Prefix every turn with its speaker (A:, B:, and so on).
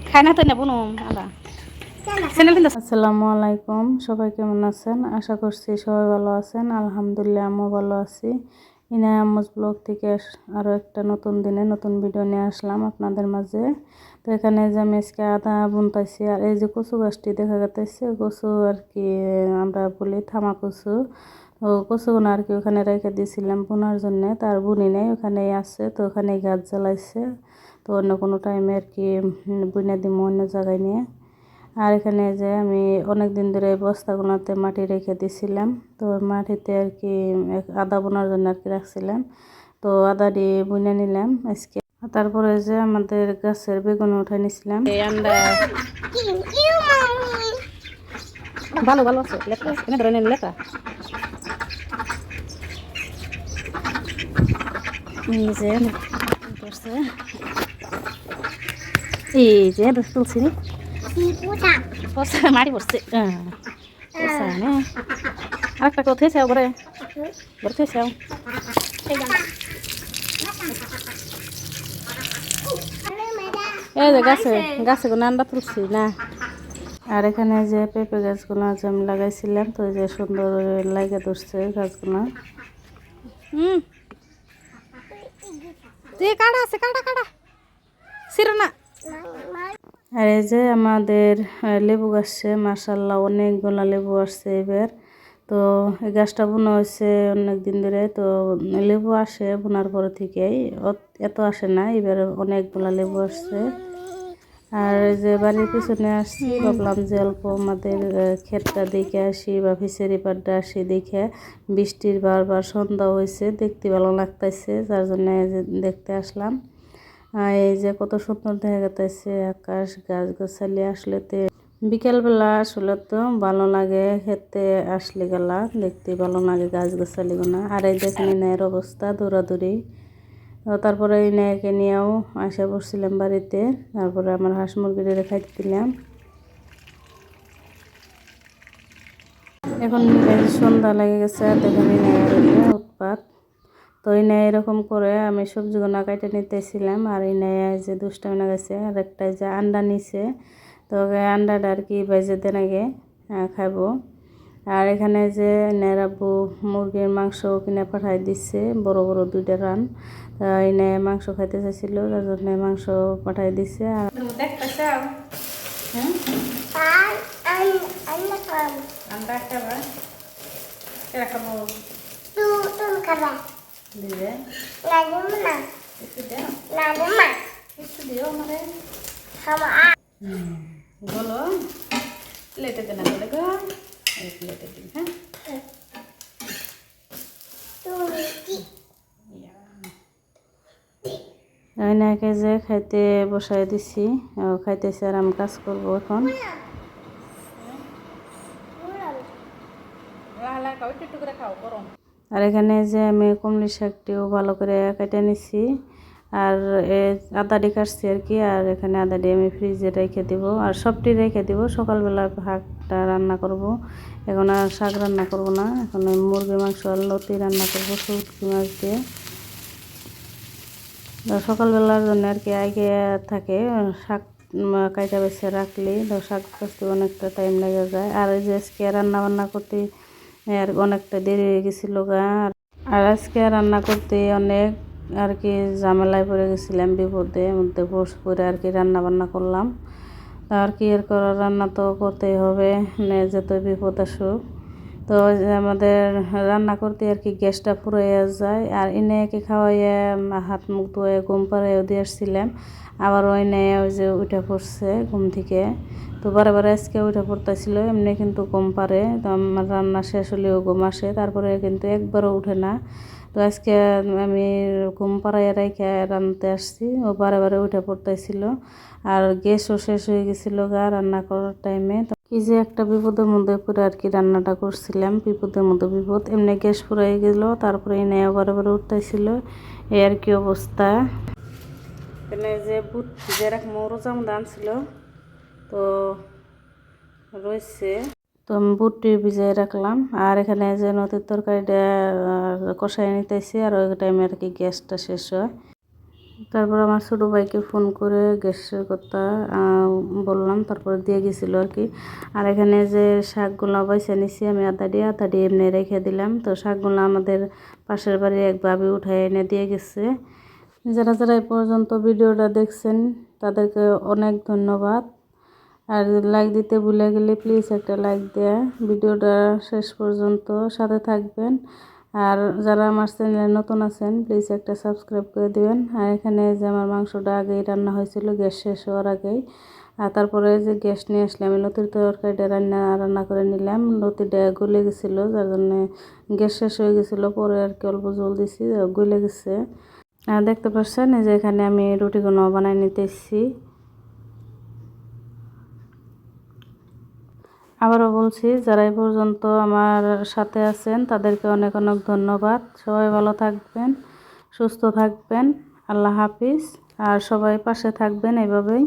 A: খাই না তো না বুনুম আদা আসসালামু আলাইকুম। সবাই কেমন আছেন? আশা করছি সবাই ভালো আছেন। আলহামদুলিল্লাহ আমিও ভালো আছি। ইনায়া আম্মুজ ব্লগ থেকে আরও একটা নতুন দিনে নতুন ভিডিও নিয়ে আসলাম আপনাদের মাঝে। তো এখানে যে আমি আজকে আদা বুনতাইছি, আর এই যে কচু গাছটি দেখা যাচ্ছে, কচু আর কি আমরা বলি থামা কচু। তো কচুগুলো আর কি ওখানে রেখে দিয়েছিলাম বোনার জন্য, তার বুনি নেই, ওখানেই আছে। তো ওখানেই গাছ জ্বালাইছে। তো অন্য কোনো টাইমে আর কি বুনে দিব অন্য জায়গায় নিয়ে। আর এখানে যে আমি অনেক দিন ধরে বস্তাগুলোতে মাটি রেখে দিয়েছিলাম, তো মাটিতে আর কি আদা বোনার জন্য আর কি রাখছিলাম। তো আদা দিয়ে বুনে নিলাম আজকে। তারপরে যে আমাদের গাছের বেগুন উঠাই নিছিলাম। ভালো ভালো আছে লেখা, এনে ধরনের লেখা এই যে তুলছি মারি পড়ছে আরেকটা কেউ থেয়েছে ঘরে ঘরে থেয়েছে। এই যে গাছে গাছে কোনো আন্ডা তুলছি না। আর এখানে যে পেঁপে গাছগুলো আছে আমি লাগাইছিলাম, তো যে সুন্দর লাগে ধরছে গাছগুলো। তুই কাটা আছে কাটা কাটা ছিল না। আর এই যে আমাদের লেবু গাছে মাশাআল্লাহ অনেকগুলা লেবু আসছে এবার। তো এই গাছটা বোনা হয়েছে অনেক দিন ধরে। তো লেবু আসে বোনার পর থেকেই, এত আসে না, এবার অনেকগুলা লেবু আসছে। আর যে বাড়ির পিছনে আসছি, ভাবলাম যে অল্প আমাদের ক্ষেতটা দেখে আসি বা ফিশারি পাড়টা আসি দেখে। বৃষ্টির বারবার সন্ধ্যা হয়েছে, দেখতে ভালো লাগতেছে, যার জন্য দেখতে আসলাম। এই যে কত সুন্দর দেখা যাচ্ছে আকাশ, গাছ গাছালি। আসলে বিকেলবেলা আসলে তো ভালো লাগে, খেতে আসলে গেলা দেখতে ভালো লাগে গাছ গাছালি গুনা। আর এই দেখেন ইনায়ের অবস্থা দৌড়াদৌড়ি। তারপরে ইনায়কে নিয়েও আসা পড়ছিলাম বাড়িতে। তারপরে আমার হাঁস মুরগিটা খাইতে দিলাম। এখন সন্ধ্যা লেগে গেছে, দেখেন ইনায়ের উৎপাত। তো ইনায় এরকম করে আমি সবজিগুলো কাটে নিতেছিলাম, আর ইনায় যে দুষ্টামি না গেছে, আর একটা যে আন্ডা নিছে। তো আন্ডাটা আর কি বেজে দেন আগে খাবো। আর এখানে যে নেরাবু মুরগির মাংস কিনে পাঠাই দিচ্ছে, বড় বড় দুইটা রান। এনে মাংস খাইতে চাইছিল, তার জন্য মাংস পাঠাই দিচ্ছে। আর বলো প্লেটে দেনা বলে গো, প্লেটে দিন। হ্যাঁ আয়নাকে যে খাইতে বসাই দিছি, খাইতেছে, আর আমি কাজ করবো এখন। আর এখানে যে আমি কুমড়ি শাকটিও ভালো করে কেটে নিছি, আর আদাটি কাটছি আর কি। আর এখানে আদাটি আমি ফ্রিজে রেখে দিব, আর সবটি রেখে দিব। সকালবেলা শাকটা রান্না করব, এখন আর শাক রান্না করব না। এখন মুরগি মাংস আর লতি রান্না করবো শুটকি মাছ দিয়ে। সকালবেলার জন্য আর কি আগে থাকে শাক কাইটা বেছে রাখলে, তো শাক কাটতে অনেকটা টাইম লেগে যায়। আর এই যে আজকে রান্না বান্না করতে আর অনেকটা দেরি হয়ে গেছিল গা। আর আজকে রান্না করতে অনেক আর কি ঝামেলায় পড়ে গেছিলাম, বিপদের মধ্যে পড়ে আর কি রান্না বান্না করলাম। আর কি এর করার, রান্না তো করতেই হবে, যত বিপদ আসুক। তো আমাদের রান্না করতে আর কি গ্যাসটা ফুরাইয়া যায়। আর ইনায়কে খাওয়াইয়া হাত মুখ ধুয়ে ঘুম পাড়াইও দিয়ে আসছিলাম। আবার ওই নেয় ওই যে উঠে পড়ছে ঘুম থেকে। তো বারে বারে আজকে উঠে পড়তেছিল, এমনি কিন্তু ঘুম পারে। তো আমার রান্না শেষ হলেও ঘুম আসে, তারপরে কিন্তু একবারও উঠে না। তো আজকে আমি ঘুম পাড়াইয়া রেখে রান্নাতে আসছি, ও বারে বারে উঠে পড়তেছিল। আর গ্যাসও শেষ হয়ে গেছিলো গা রান্না করার টাইমে। কি যে একটা বিপদের মধ্যে পড়ে আর কি রান্নাটা করছিলাম, বিপদের মধ্যে বিপদ। এমনি গ্যাস ফুরাই গেল, তারপরে এনে বারে বারে উঠতেছিল, এই আর কি অবস্থা। এখানে যে বুট ভিজে রাখবো, রোজা মধ্যে আনছিল, তো রয়েছে। তো আমি বুটটি ভিজাই রাখলাম। আর এখানে যে নদীর তরকারিটা কষাই নিতেছি, আর ওই টাইমে আর কি গ্যাসটা শেষ হয়। তারপর আমার ছোটো ভাইকে ফোন করে গ্যাসের কথা বললাম, তারপরে দিয়ে গেছিলো আর কি। আর এখানে যে শাকগুলো বাইছে নিছি আমি আদা দিয়ে এমনি রেখে দিলাম। তো শাকগুলো আমাদের পাশের বাড়ির এক ভাবি উঠায় এনে দিয়ে গেছে। যারা যারা এই পর্যন্ত ভিডিওটা দেখছেন তাদেরকে অনেক ধন্যবাদ। আর লাইক দিতে ভুলে গেলে প্লিজ একটা লাইক দেয়া, ভিডিওটা শেষ পর্যন্ত সাথে থাকবেন। আর যারা আমার চ্যানেলে নতুন আছেন প্লিজ একটা সাবস্ক্রাইব করে দিবেন। আর এখানে যে আমার মাংসটা আগেই রান্না হয়েছিল গ্যাস শেষ হওয়ার আগেই। আর তারপরে যে গ্যাস নিয়ে আসলে আমি লতির তরকারিটা রান্না করে নিলাম। লতিটা গলে গেছিলো, যার জন্য গ্যাস শেষ হয়ে গেছিলো। পরে আর কি অল্প জল দিছি, গলে গেছে। আর দেখতে পাচ্ছেন যে এখানে আমি রুটিগুলো বানাই নিতেছি। আবারও বলছি, যারা এই পর্যন্ত আমার সাথে আছেন তাদেরকে অনেক অনেক ধন্যবাদ। সবাই ভালো থাকবেন, সুস্থ থাকবেন। আল্লাহ হাফিজ। আর সবাই পাশে থাকবেন এভাবেই।